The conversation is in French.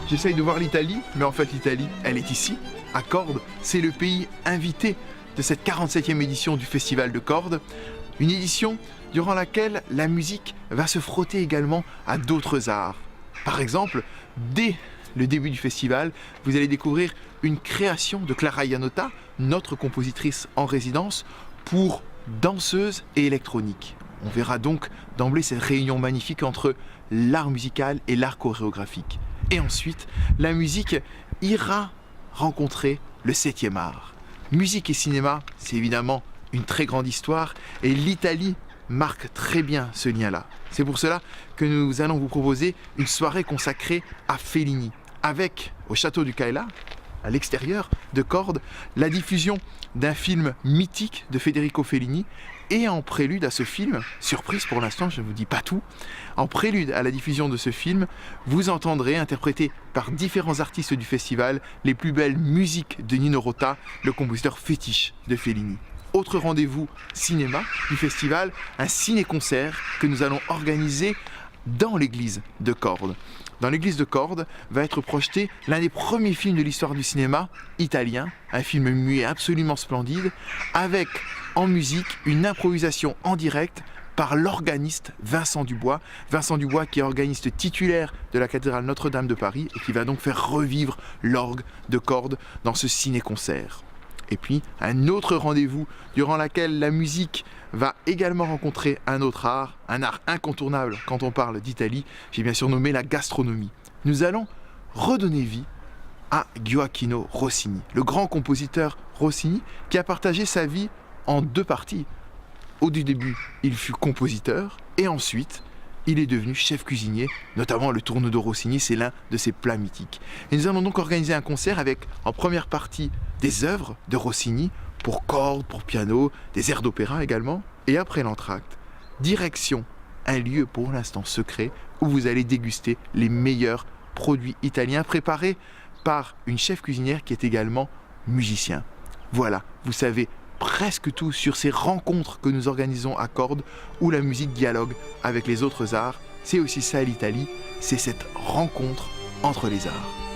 J'essaye de voir l'Italie, mais en fait l'Italie, elle est ici, à Cordes. C'est le pays invité de cette 47e édition du Festival de Cordes. Une édition durant laquelle la musique va se frotter également à d'autres arts. Par exemple, dès le début du festival, vous allez découvrir une création de Clara Iannotta, notre compositrice en résidence, pour danseuse et électronique. On verra donc d'emblée cette réunion magnifique entre l'art musical et l'art chorégraphique. Et ensuite, la musique ira rencontrer le 7e art. Musique et cinéma, c'est évidemment une très grande histoire et l'Italie marque très bien ce lien-là. C'est pour cela que nous allons vous proposer une soirée consacrée à Fellini, avec, au château du Caïla, à l'extérieur de Cordes, la diffusion d'un film mythique de Federico Fellini. Et en prélude à ce film, surprise pour l'instant, je ne vous dis pas tout, en prélude à la diffusion de ce film, vous entendrez interpréter par différents artistes du festival les plus belles musiques de Nino Rota, le compositeur fétiche de Fellini. Autre rendez-vous cinéma du festival, un ciné-concert que nous allons organiser dans l'église de Cordes. Dans l'église de Cordes va être projeté l'un des premiers films de l'histoire du cinéma italien, un film muet absolument splendide, avec en musique une improvisation en direct par l'organiste Vincent Dubois. Vincent Dubois qui est organiste titulaire de la cathédrale Notre-Dame de Paris et qui va donc faire revivre l'orgue de Cordes dans ce ciné-concert. Et puis un autre rendez-vous durant lequel la musique va également rencontrer un autre art, un art incontournable quand on parle d'Italie, j'ai bien sûr nommé la gastronomie. Nous allons redonner vie à Gioacchino Rossini, le grand compositeur Rossini qui a partagé sa vie en deux parties. Au début, il fut compositeur et ensuite, il est devenu chef cuisinier, notamment le tourneau Rossini, c'est l'un de ses plats mythiques. Et nous allons donc organiser un concert avec, en première partie, des œuvres de Rossini, pour cordes, pour piano, des airs d'opéra également. Et après l'entracte, direction un lieu pour l'instant secret où vous allez déguster les meilleurs produits italiens préparés par une chef cuisinière qui est également musicien. Voilà, vous savez presque tout sur ces rencontres que nous organisons à Cordes où la musique dialogue avec les autres arts. C'est aussi ça l'Italie, c'est cette rencontre entre les arts.